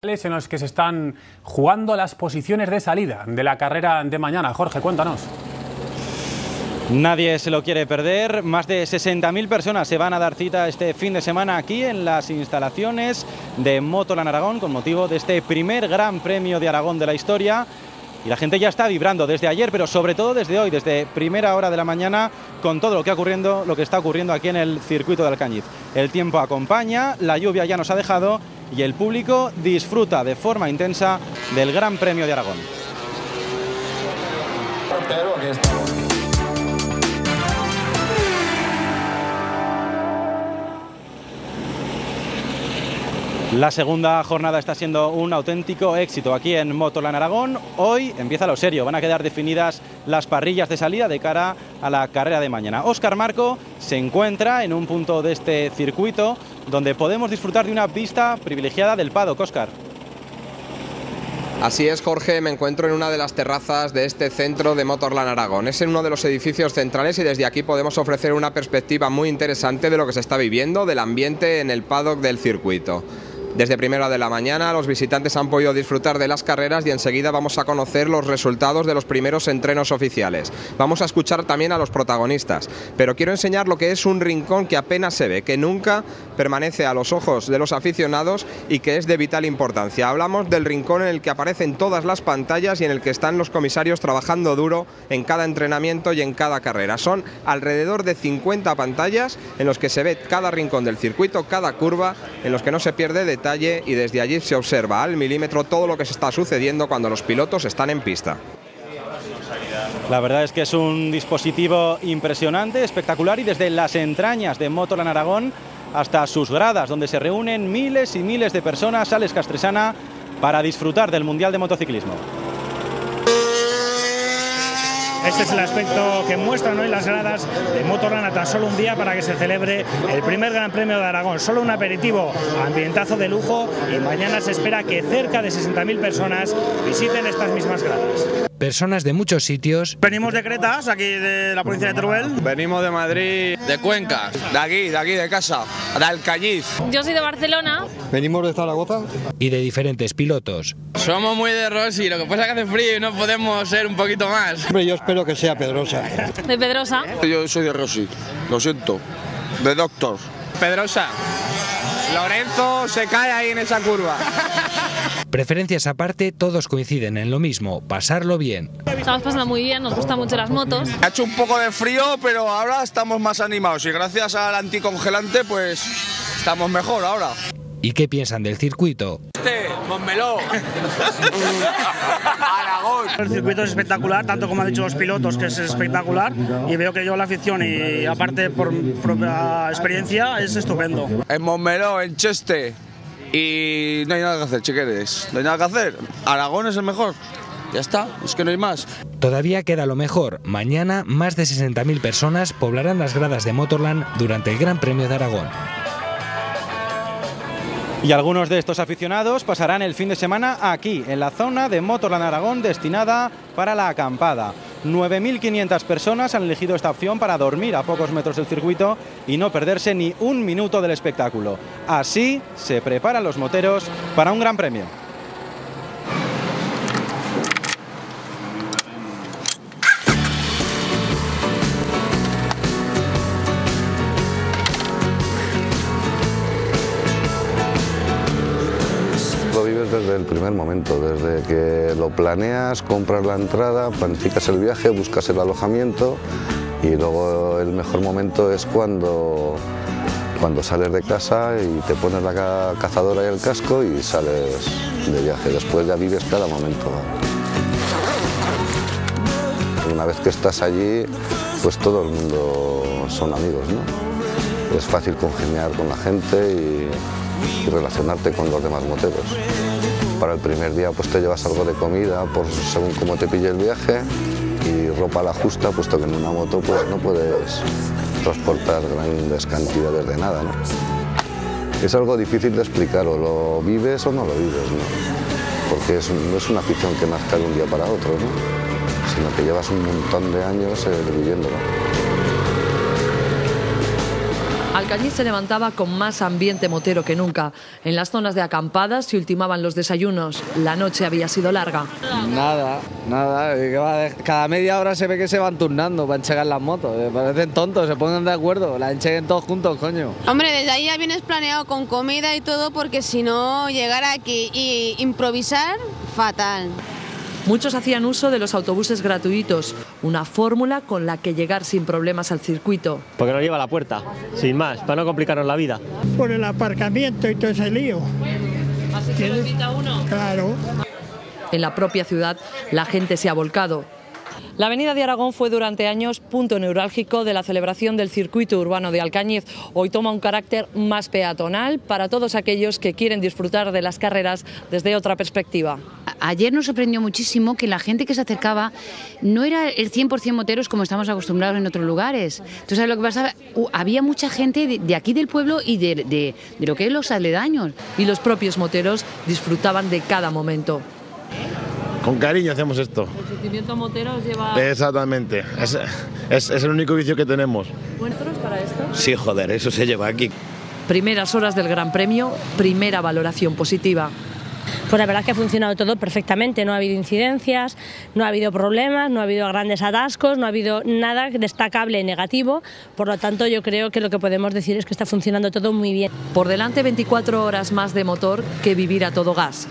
En los que se están jugando las posiciones de salida de la carrera de mañana. Jorge, cuéntanos. Nadie se lo quiere perder. Más de 60.000 personas se van a dar cita este fin de semana aquí en las instalaciones de Motorland Aragón con motivo de este primer Gran Premio de Aragón de la historia. Y la gente ya está vibrando desde ayer, pero sobre todo desde hoy, desde primera hora de la mañana, con todo lo que está ocurriendo aquí en el circuito de Alcañiz. El tiempo acompaña, la lluvia ya nos ha dejado y el público disfruta de forma intensa del Gran Premio de Aragón. La segunda jornada está siendo un auténtico éxito aquí en Motorland Aragón. Hoy empieza lo serio, van a quedar definidas las parrillas de salida de cara a la carrera de mañana. Óscar Marco se encuentra en un punto de este circuito donde podemos disfrutar de una vista privilegiada del paddock. Óscar. Así es, Jorge, me encuentro en una de las terrazas de este centro de Motorland Aragón. Es en uno de los edificios centrales y desde aquí podemos ofrecer una perspectiva muy interesante de lo que se está viviendo, del ambiente en el paddock del circuito. Desde primera hora de la mañana los visitantes han podido disfrutar de las carreras y enseguida vamos a conocer los resultados de los primeros entrenos oficiales. Vamos a escuchar también a los protagonistas, pero quiero enseñar lo que es un rincón que apenas se ve, que nunca permanece a los ojos de los aficionados y que es de vital importancia. Hablamos del rincón en el que aparecen todas las pantallas y en el que están los comisarios trabajando duro en cada entrenamiento y en cada carrera. Son alrededor de 50 pantallas en los que se ve cada rincón del circuito, cada curva, en los que no se pierde detalle y desde allí se observa al milímetro todo lo que se está sucediendo cuando los pilotos están en pista. La verdad es que es un dispositivo impresionante, espectacular, y desde las entrañas de Motorland Aragón hasta sus gradas, donde se reúnen miles y miles de personas, Alex Castresana, para disfrutar del Mundial de Motociclismo. Este es el aspecto que muestran hoy las gradas de Motorland a tan solo un día para que se celebre el primer Gran Premio de Aragón. Solo un aperitivo, ambientazo de lujo, y mañana se espera que cerca de 60.000 personas visiten estas mismas gradas. Personas de muchos sitios. Venimos de Cretas, aquí de la provincia de Teruel. Venimos de Madrid, de Cuenca, de aquí de casa, de Alcañiz. Yo soy de Barcelona. Venimos de Zaragoza. Y de diferentes pilotos. Somos muy de Rossi, lo que pasa es que hace frío y no podemos ser un poquito más. Hombre, yo espero que sea Pedrosa. De Pedrosa. Yo soy de Rossi, lo siento. De Doctor. Pedrosa. Lorenzo se cae ahí en esa curva. Preferencias aparte, todos coinciden en lo mismo, pasarlo bien. Estamos pasando muy bien, nos gustan mucho las motos. Ha hecho un poco de frío, pero ahora estamos más animados y gracias al anticongelante pues estamos mejor ahora. ¿Y qué piensan del circuito? Montmeló. Aragón. El circuito es espectacular, tanto como han dicho los pilotos, que es espectacular, y veo que yo la afición y aparte por propia experiencia es estupendo. En Montmeló, en Cheste, y no hay nada que hacer, chiqueres. No hay nada que hacer. Aragón es el mejor. Ya está, es que no hay más. Todavía queda lo mejor. Mañana más de 60.000 personas poblarán las gradas de Motorland durante el Gran Premio de Aragón. Y algunos de estos aficionados pasarán el fin de semana aquí, en la zona de Motorland Aragón destinada para la acampada. 9.500 personas han elegido esta opción para dormir a pocos metros del circuito y no perderse ni un minuto del espectáculo. Así se preparan los moteros para un gran premio. Lo vives desde el primer momento, desde que lo planeas, compras la entrada, planificas el viaje, buscas el alojamiento y luego el mejor momento es cuando sales de casa y te pones la cazadora y el casco y sales de viaje. Después ya vives cada momento. Una vez que estás allí, pues todo el mundo son amigos, ¿no? Es fácil congeniar con la gente y relacionarte con los demás moteros. Para el primer día pues te llevas algo de comida según cómo te pille el viaje y ropa a la justa, puesto que en una moto pues no puedes transportar grandes cantidades de nada, ¿no? Es algo difícil de explicar, o lo vives o no lo vives, ¿no? Porque no es una afición que nazca de un día para otro, ¿no? Sino que llevas un montón de años viviéndolo. Alcañiz se levantaba con más ambiente motero que nunca. En las zonas de acampadas se ultimaban los desayunos. La noche había sido larga. Nada. Cada media hora se ve que se van turnando para enchegar las motos. Me parecen tontos, se ponen de acuerdo, las encheguen todos juntos, coño. Hombre, desde ahí ya vienes planeado con comida y todo, porque si no, llegar aquí y improvisar, fatal. Muchos hacían uso de los autobuses gratuitos, una fórmula con la que llegar sin problemas al circuito. Porque nos lleva a la puerta, sin más, para no complicarnos la vida. Por el aparcamiento y todo ese lío. ¿Así se lo evita uno? Claro. En la propia ciudad la gente se ha volcado. La Avenida de Aragón fue durante años punto neurálgico de la celebración del circuito urbano de Alcañiz. Hoy toma un carácter más peatonal para todos aquellos que quieren disfrutar de las carreras desde otra perspectiva. Ayer nos sorprendió muchísimo que la gente que se acercaba no era el 100% moteros como estamos acostumbrados en otros lugares. Entonces, ¿sabes lo que pasaba? Había mucha gente de aquí del pueblo y de lo que es los aledaños. Y los propios moteros disfrutaban de cada momento. Con cariño hacemos esto. ¿El sentimiento motero os lleva...? Exactamente, es el único vicio que tenemos. ¿Buenos para esto? Sí, joder, eso se lleva aquí. Primeras horas del Gran Premio, primera valoración positiva. Pues la verdad es que ha funcionado todo perfectamente, no ha habido incidencias, no ha habido problemas, no ha habido grandes atascos, no ha habido nada destacable negativo, por lo tanto yo creo que lo que podemos decir es que está funcionando todo muy bien. Por delante 24 horas más de motor que vivir a todo gas.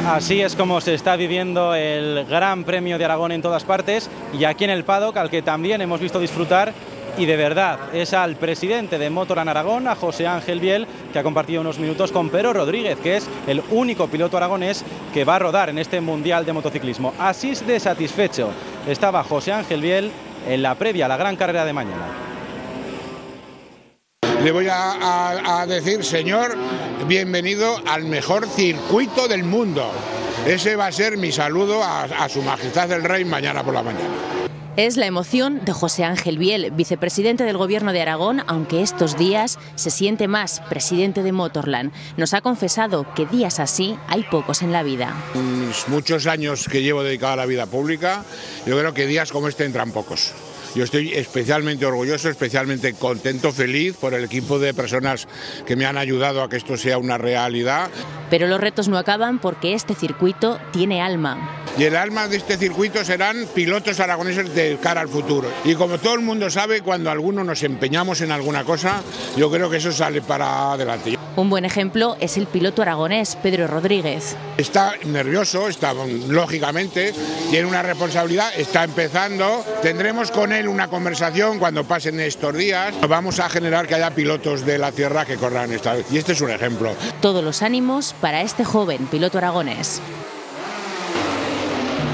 Así es como se está viviendo el Gran Premio de Aragón en todas partes y aquí en el paddock, al que también hemos visto disfrutar, y de verdad es al presidente de Motorland Aragón, a José Ángel Biel, que ha compartido unos minutos con Pedro Rodríguez, que es el único piloto aragonés que va a rodar en este Mundial de Motociclismo. Así de satisfecho estaba José Ángel Biel en la previa a la gran carrera de mañana. Le voy a decir, señor, bienvenido al mejor circuito del mundo. Ese va a ser mi saludo a Su Majestad el Rey mañana por la mañana. Es la emoción de José Ángel Biel, vicepresidente del Gobierno de Aragón, aunque estos días se siente más presidente de Motorland. Nos ha confesado que días así hay pocos en la vida. Muchos años que llevo dedicado a la vida pública, yo creo que días como este entran pocos. Yo estoy especialmente orgulloso, especialmente contento, feliz por el equipo de personas que me han ayudado a que esto sea una realidad. Pero los retos no acaban porque este circuito tiene alma. Y el alma de este circuito serán pilotos aragoneses de cara al futuro. Y como todo el mundo sabe, cuando algunos nos empeñamos en alguna cosa, yo creo que eso sale para adelante. Un buen ejemplo es el piloto aragonés Pedro Rodríguez. Está nervioso, está lógicamente, tiene una responsabilidad, está empezando. Tendremos con él una conversación cuando pasen estos días. Vamos a generar que haya pilotos de la tierra que corran esta vez. Y este es un ejemplo. Todos los ánimos para este joven piloto aragonés.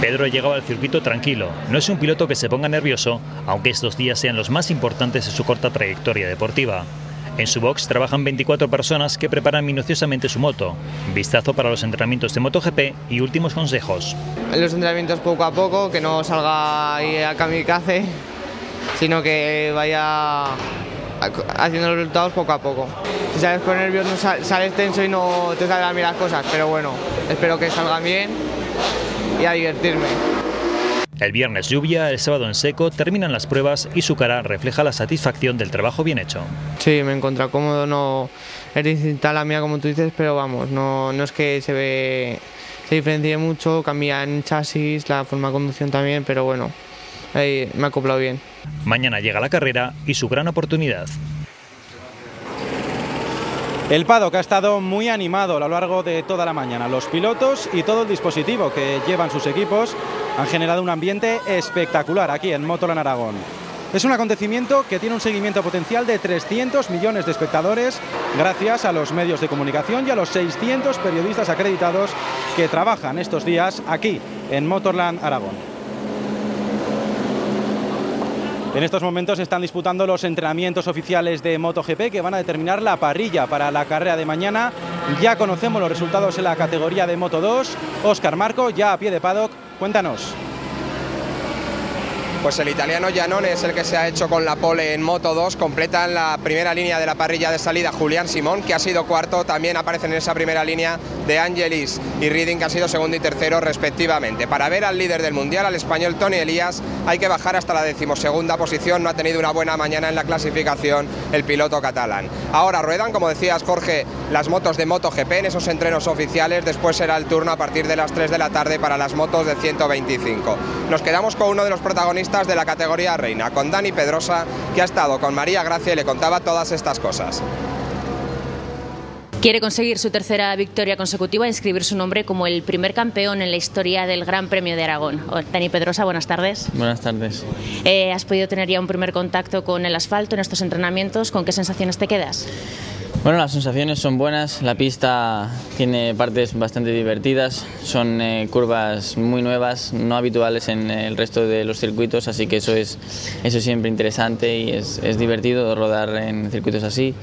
Pedro llegaba al circuito tranquilo. No es un piloto que se ponga nervioso, aunque estos días sean los más importantes de su corta trayectoria deportiva. En su box trabajan 24 personas que preparan minuciosamente su moto. Vistazo para los entrenamientos de MotoGP y últimos consejos. En los entrenamientos poco a poco, que no salga ahí a kamikaze, sino que vaya haciendo los resultados poco a poco. Si sales con nervios no sales tenso y no te salen bien las cosas, pero bueno, espero que salgan bien y a divertirme. El viernes lluvia, el sábado en seco, terminan las pruebas y su cara refleja la satisfacción del trabajo bien hecho. Sí, me encuentro cómodo, no es distinta a la mía como tú dices, pero vamos, no es que se diferencie mucho, cambia en chasis, la forma de conducción también, pero bueno, ahí me ha acoplado bien. Mañana llega la carrera y su gran oportunidad. El paddock ha estado muy animado a lo largo de toda la mañana. Los pilotos y todo el dispositivo que llevan sus equipos han generado un ambiente espectacular aquí en Motorland Aragón. Es un acontecimiento que tiene un seguimiento potencial de 300 millones de espectadores gracias a los medios de comunicación y a los 600 periodistas acreditados que trabajan estos días aquí en Motorland Aragón. En estos momentos se están disputando los entrenamientos oficiales de MotoGP que van a determinar la parrilla para la carrera de mañana. Ya conocemos los resultados en la categoría de Moto2. Óscar Marco, ya a pie de paddock, cuéntanos. Pues el italiano Giannone es el que se ha hecho con la pole en Moto 2, completa en la primera línea de la parrilla de salida Julián Simón, que ha sido cuarto, también aparecen en esa primera línea de Angelis y Reading, que han sido segundo y tercero respectivamente. Para ver al líder del mundial, al español Toni Elías, hay que bajar hasta la 12ª posición, no ha tenido una buena mañana en la clasificación el piloto catalán. Ahora ruedan, como decías Jorge, las motos de MotoGP en esos entrenos oficiales, después será el turno a partir de las 3 de la tarde para las motos de 125. Nos quedamos con uno de los protagonistas de la categoría reina, con Dani Pedrosa, que ha estado con María Gracia y le contaba todas estas cosas. Quiere conseguir su tercera victoria consecutiva e inscribir su nombre como el primer campeón en la historia del Gran Premio de Aragón. Dani Pedrosa, buenas tardes. Buenas tardes. ¿Has podido tener ya un primer contacto con el asfalto en estos entrenamientos? ¿Con qué sensaciones te quedas? Bueno, las sensaciones son buenas, la pista tiene partes bastante divertidas, son curvas muy nuevas, no habituales en el resto de los circuitos, así que eso es siempre interesante y es divertido rodar en circuitos así.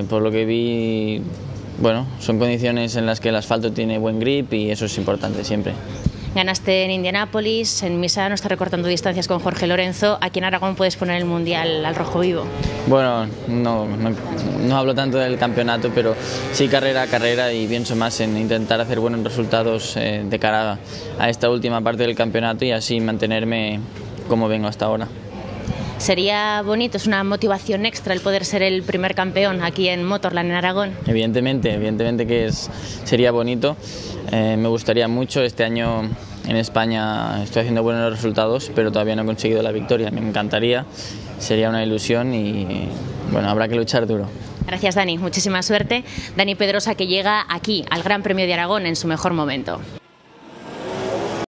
Por lo que vi, bueno, son condiciones en las que el asfalto tiene buen grip y eso es importante siempre. Ganaste en Indianápolis, en Misano está recortando distancias con Jorge Lorenzo. Aquí en Aragón puedes poner el mundial al rojo vivo. Bueno, no hablo tanto del campeonato, pero sí carrera a carrera y pienso más en intentar hacer buenos resultados de cara a esta última parte del campeonato y así mantenerme como vengo hasta ahora. Sería bonito, es una motivación extra el poder ser el primer campeón aquí en Motorland en Aragón. Evidentemente que sería bonito, me gustaría mucho. Este año en España estoy haciendo buenos resultados, pero todavía no he conseguido la victoria. Me encantaría, sería una ilusión y bueno, habrá que luchar duro. Gracias, Dani, muchísima suerte. Dani Pedrosa, que llega aquí al Gran Premio de Aragón en su mejor momento.